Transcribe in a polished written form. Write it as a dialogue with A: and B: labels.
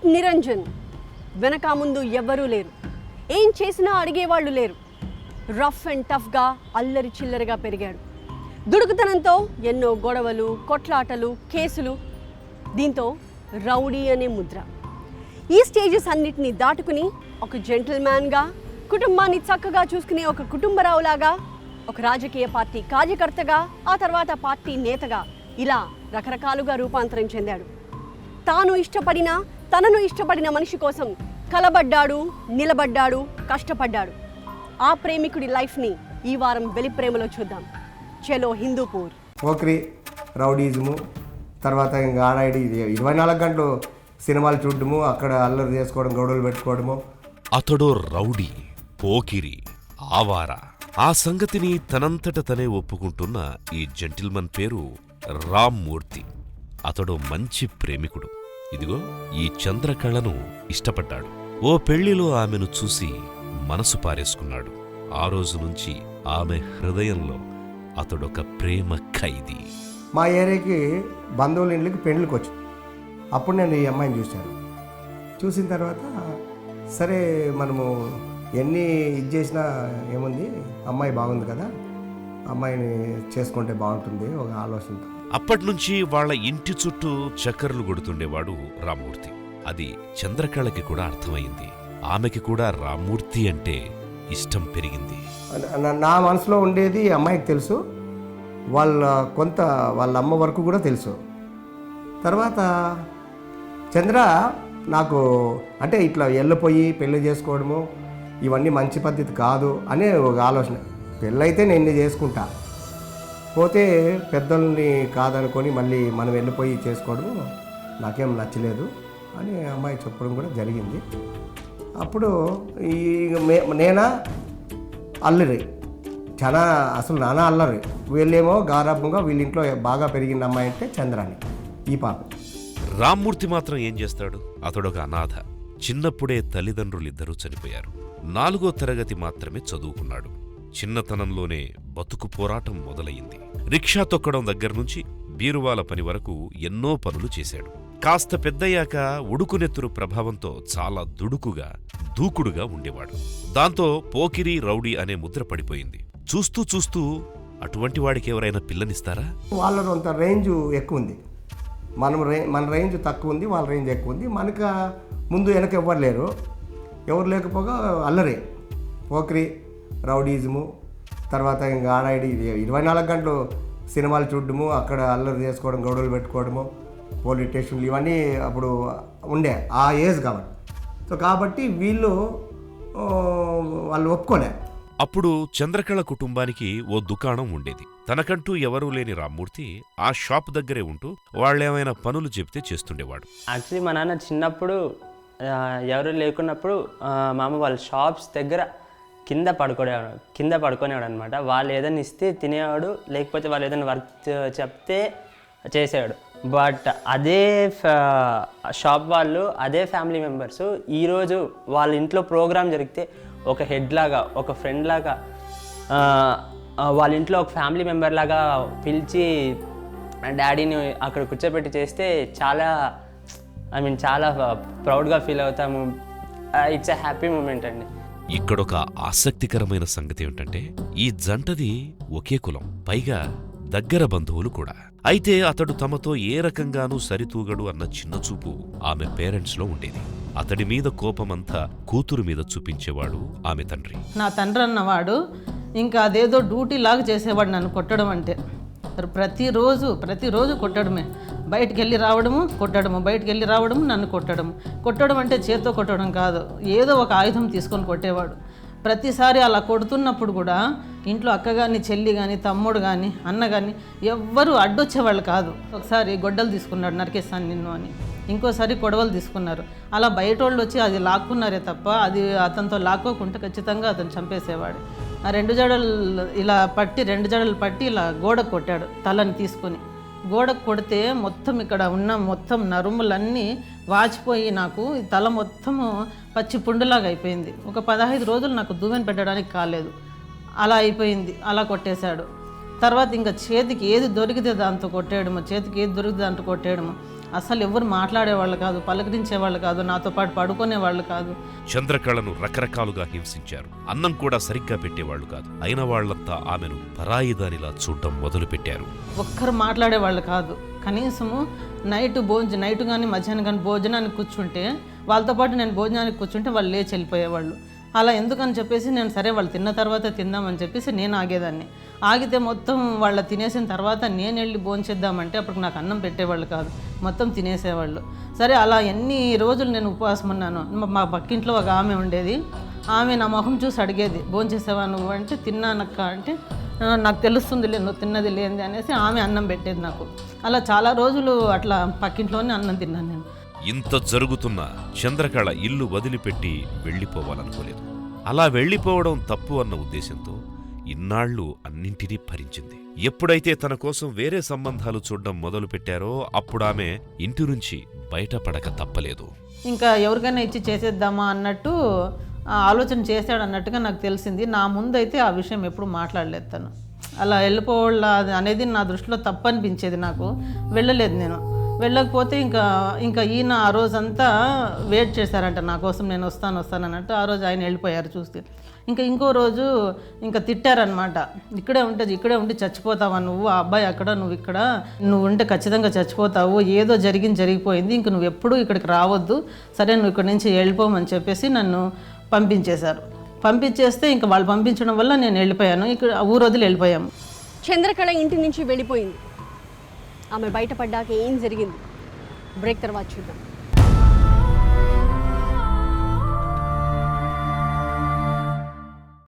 A: Like Niranjan. వెనక ముందు ఎవ్వరూ లేరు, ఏం చేసినా అడిగేవాళ్ళు లేరు. రఫ్ అండ్ టఫ్గా అల్లరి చిల్లరగా పెరిగాడు. దుడుకుతనంతో ఎన్నో గొడవలు, కొట్లాటలు, కేసులు. దీంతో రౌడీ అనే ముద్ర. ఈ స్టేజెస్ అన్నిటినీ దాటుకుని ఒక జెంటిల్మ్యాన్గా, కుటుంబాన్ని చక్కగా చూసుకునే ఒక కుటుంబరావులాగా, ఒక రాజకీయ పార్టీ కార్యకర్తగా, ఆ తర్వాత పార్టీ నేతగా, ఇలా రకరకాలుగా రూపాంతరం చెందాడు. తనను ఇష్టపడిన మనిషి కోసం కలబడ్డాడు, నిలబడ్డాడు, కష్టపడ్డాడు. ఆ ప్రేమికుడి లైఫ్ని ఈ వారం వెలి ప్రేమలో చూద్దాం. చలో హిందూపూర్.
B: పోకిరి, రౌడీజము, తర్వాత ఇంకా ఆడాడి 24 గంటలు సినిమాలు చూడడము, అక్కడ అల్లరి చేసుకోవడం, గొడవలు పెట్టుకోవడము.
C: అతడో రౌడీ, పోకిరి, ఆవారా. ఆ సంగతిని తనంతట తనే ఒప్పుకుంటున్న ఈ జెంటిల్మన్ పేరు రామ్మూర్తి. అతడు మంచి ప్రేమికుడు. ఇదిగో ఈ చంద్రకళను ఇష్టపడ్డాడు. ఓ పెళ్లిలో ఆమెను చూసి మనసు పారేసుకున్నాడు. ఆ రోజు నుంచి ఆమె హృదయంలో అతడొక ప్రేమ ఖైదీ.
B: మా ఏరియాకి బంధువుల ఇంట్లోకి పెళ్ళికి వచ్చి అప్పుడు నేను ఈ అమ్మాయిని చూశాను. చూసిన తర్వాత సరే మనము ఎన్ని ఇది చేసినా ఏముంది, అమ్మాయి బాగుంది కదా, అమ్మాయిని చేసుకుంటే బాగుంటుంది ఒక ఆలోచనతో.
C: అప్పట్నుంచి వాళ్ల ఇంటి చుట్టూ చక్కర్లు కొడుతుండేవాడు రామ్మూర్తి. అది చంద్రకళకి కూడా అర్థమైంది. ఆమెకి కూడా రామ్మూర్తి అంటే ఇష్టం పెరిగింది.
B: నా మనసులో ఉండేది అమ్మాయికి తెలుసు, వాళ్ళ అమ్మ వరకు కూడా తెలుసు. తర్వాత చంద్ర నాకు అంటే ఇట్లా వెళ్ళిపోయి పెళ్లి చేసుకోవడము ఇవన్నీ మంచి పద్ధతి కాదు అనే ఒక ఆలోచన. పెళ్ళైతే నేను చేసుకుంటా, పోతే పెద్దల్ని కాదనుకొని మళ్ళీ మనం వెళ్ళిపోయి చేసుకోవడము నాకేం నచ్చలేదు అని అమ్మాయి చెప్పడం కూడా జరిగింది. అప్పుడు ఈ నేనా అల్లరి, చాలా అసలు నానా అల్లరి. వీళ్ళేమో గారాభంగా వీళ్ళ ఇంట్లో బాగా పెరిగిన అమ్మాయి అంటే చంద్రాని, ఈ పాప.
C: రామ్మూర్తి మాత్రం ఏం చేస్తాడు? అతడొక అనాథ. చిన్నప్పుడే తల్లిదండ్రులిద్దరూ చనిపోయారు. 4వ తరగతి మాత్రమే చదువుకున్నాడు. చిన్నతనంలోనే బతుకు పోరాటం మొదలయింది. రిక్షా తొక్కడం దగ్గర్నుంచి బీరువాల పని వరకు ఎన్నో పనులు చేశాడు. కాస్త పెద్దయ్యాక ఉడుకునెత్తురు ప్రభావంతో చాలా దుడుకుగా, దూకుడుగా ఉండేవాడు. దాంతో పోకిరి, రౌడీ అనే ముద్ర పడిపోయింది. చూస్తూ చూస్తూ అటువంటి వాడికి ఎవరైనా పిల్లనిస్తారా?
B: వాళ్ళలో అంత రేంజ్ ఎక్కువ ఉంది, మన రేంజ్ తక్కువ ఉంది, వాళ్ళ రేంజ్ ఎక్కువ ఉంది. మనకు ముందు వెనక ఎవరు లేరు. ఎవరు లేకపోగా అల్లరి, పోకిరి, రౌడీజము, తర్వాత ఇంకా ఆడాడి 24 గంటలు సినిమాలు చూడడము, అక్కడ అల్లరి చేసుకోవడం, గొడవలు పెట్టుకోవడము, పోలీస్ స్టేషన్లు ఇవన్నీ అప్పుడు ఉండే ఆ ఏజ్ కాబట్టి. సో కాబట్టి వాళ్ళు ఒప్పుకోలే.
C: అప్పుడు చంద్రకళ కుటుంబానికి ఓ దుకాణం ఉండేది. తనకంటూ ఎవరూ లేని రామ్మూర్తి ఆ షాప్ దగ్గరే ఉంటూ వాళ్ళేమైనా పనులు చెబితే చేస్తుండేవాడు.
D: యాక్చువల్లీ మా నాన్న చిన్నప్పుడు ఎవరు లేకున్నప్పుడు మా అమ్మ వాళ్ళ షాప్స్ దగ్గర కింద పడుకునేవాడు అనమాట. వాళ్ళు ఏదైనా ఇస్తే తినేవాడు, లేకపోతే వాళ్ళు ఏదైనా వర్క్ చెప్తే చేసేవాడు. బట్ అదే షాప్ వాళ్ళు, అదే ఫ్యామిలీ మెంబర్స్ ఈరోజు వాళ్ళ ఇంట్లో ప్రోగ్రామ్ జరిగితే ఒక హెడ్ లాగా, ఒక ఫ్రెండ్ లాగా, వాళ్ళ ఇంట్లో ఒక ఫ్యామిలీ మెంబర్ లాగా పిలిచి డాడీని అక్కడ కూర్చోబెట్టి చేస్తే చాలా చాలా ప్రౌడ్గా ఫీల్ అవుతాము. ఇట్స్ ఎ హ్యాపీ మూమెంట్ అండి.
C: ఇక్కడొక ఆసక్తికరమైన సంగతి ఏమిటంటే ఈ జంటది ఒకే కులం, పైగా దగ్గర బంధువులు కూడా. అయితే అతడు తమతో ఏ రకంగానూ సరితూగడు అన్న చిన్నచూపు ఆమె పేరెంట్స్లో ఉండేది. అతడి మీద కోపమంతా కూతురు మీద చూపించేవాడు ఆమె తండ్రి.
E: నా తండ్రి అన్నవాడు ఇంకా అదేదో డ్యూటీ లాగా చేసేవాడు నన్ను కొట్టడం అంటే. ప్రతిరోజు కొట్టడమే. బయటికి వెళ్ళి రావడము కొట్టడము, బయటికి వెళ్ళి రావడము నన్ను కొట్టడం అంటే చేత్తో కొట్టడం కాదు, ఏదో ఒక ఆయుధం తీసుకొని కొట్టేవాడు. ప్రతిసారి అలా కొడుతున్నప్పుడు కూడా ఇంట్లో అక్క కానీ, చెల్లి కానీ, తమ్ముడు కానీ, అన్న కానీ ఎవ్వరూ అడ్డొచ్చేవాళ్ళు కాదు. ఒకసారి గొడ్డలు తీసుకున్నాడు, నరికేస్తాను నిన్ను అని. ఇంకోసారి కొడవలు తీసుకున్నారు. అలా బయట వాళ్ళు వచ్చి అది లాక్కున్నారే తప్ప అది అతనితో లాక్కోకుంటే ఖచ్చితంగా అతను చంపేసేవాడు. ఆ 2 జడలు ఇలా పట్టి 2 జడలు పట్టి ఇలా గోడకు కొట్టాడు తలని తీసుకొని. గోడకు కొడితే మొత్తం ఇక్కడ ఉన్న మొత్తం నరుములన్నీ వాచిపోయి నాకు ఈ తల మొత్తము పచ్చి పుండులాగా అయిపోయింది. ఒక 15 రోజులు నాకు దూవెన పెట్టడానికి కాలేదు, అలా అయిపోయింది. అలా కొట్టేశాడు. తర్వాత ఇంకా చేతికి ఏది దొరికితే దాంతో కొట్టేయడము, చేతికి ఏది దొరికితే దాంతో కొట్టేయడము. అసలు ఎవరు మాట్లాడేవాళ్ళు కాదు, పలకరించేవాళ్ళు కాదు, నాతో పాటు పడుకునేవాళ్ళు కాదు.
C: చంద్రకళను రకరకాలుగా హింసించారు. అన్నం కూడా సరిగ్గా పెట్టేవాళ్లు కాదు. అయిన వాళ్లంతా ఆమెను పరాయిదానిలా చూడడం మొదలుపెట్టారు.
E: ఒక్కరు మాట్లాడేవాళ్ళు కాదు. కనీసము నైట్ కానీ మధ్యాహ్నం కానీ భోజనానికి కూర్చుంటే వాళ్ళతో పాటు నేను భోజనానికి కూర్చుంటే వాళ్ళు లేచి వెళ్ళిపోయేవాళ్ళు. అలా ఎందుకని చెప్పేసి నేను సరే వాళ్ళు తిన్న తర్వాత తిందామని చెప్పేసి నేను ఆగేదాన్ని. ఆగితే మొత్తం వాళ్ళు తినేసిన తర్వాత నేను వెళ్ళి భోంచేద్దామంటే అప్పుడు నాకు అన్నం పెట్టేవాళ్ళు కాదు, మొత్తం తినేసేవాళ్ళు. సరే అలా ఎన్ని రోజులు నేను ఉపవాసం ఉన్నాను. మా పక్కింట్లో ఒక ఆమె ఉండేది. ఆమె నా మొహం చూసి అడిగేది, భోంచేసావా నువ్వు అంటే తిన్నానక్క అంటే నాకు తెలుస్తుందిలే నువ్వు తిన్నది లేనిది అనేసి ఆమె అన్నం పెట్టేది నాకు. అలా చాలా రోజులు అట్లా పక్కింట్లోనే అన్నం తిన్నాను నేను.
C: ఇంత జరుగుతున్నా చంద్రకళ ఇల్లు వదిలిపెట్టి వెళ్ళిపోవాలనుకోలేదు. అలా వెళ్ళిపోవడం తప్పు అన్న ఉద్దేశంతో ఇన్నాళ్లు అన్నింటినీ భరించింది. ఎప్పుడైతే తన కోసం వేరే సంబంధాలు చూడడం మొదలుపెట్టారో అప్పుడామె ఇంటి నుంచి బయటపడక తప్పలేదు.
E: ఇంకా ఎవరికైనా ఇచ్చి చేసేద్దామా అన్నట్టు ఆలోచన చేశాడు అన్నట్టుగా నాకు తెలిసింది. నా ముందైతే ఆ విషయం ఎప్పుడు మాట్లాడలేదు తను. అలా వెళ్ళిపోవాల అనేది నా దృష్టిలో తప్పు అనిపించేది నాకు. వెళ్ళలేదు నేను. వెళ్ళకపోతే ఇంకా ఈయన ఆ రోజంతా వెయిట్ చేశారంట నా కోసం, నేను వస్తాను అన్నట్టు. ఆ రోజు ఆయన వెళ్ళిపోయారు చూస్తే. ఇంకో రోజు తిట్టారనమాట. ఇక్కడే ఉండి చచ్చిపోతావా నువ్వు, ఆ అబ్బాయి అక్కడ నువ్వు ఇక్కడ, నువ్వు ఉంటే ఖచ్చితంగా చచ్చిపోతావు, ఏదో జరిగిపోయింది, ఇంక నువ్వు ఎప్పుడూ ఇక్కడికి రావద్దు, సరే నువ్వు ఇక్కడి నుంచి వెళ్ళిపోమని చెప్పేసి నన్ను పంపించేశారు. పంపించేస్తే ఇంకా వాళ్ళు పంపించడం వల్ల నేను వెళ్ళిపోయాను. ఇక్కడ ఊరు వదిలి వెళ్ళిపోయాము.
A: చంద్రకళ ఇంటి నుంచి వెళ్ళిపోయింది. ఆమె బయటపడ్డాక ఏం జరిగింది బ్రేక్ తర్వాత చూద్దాం.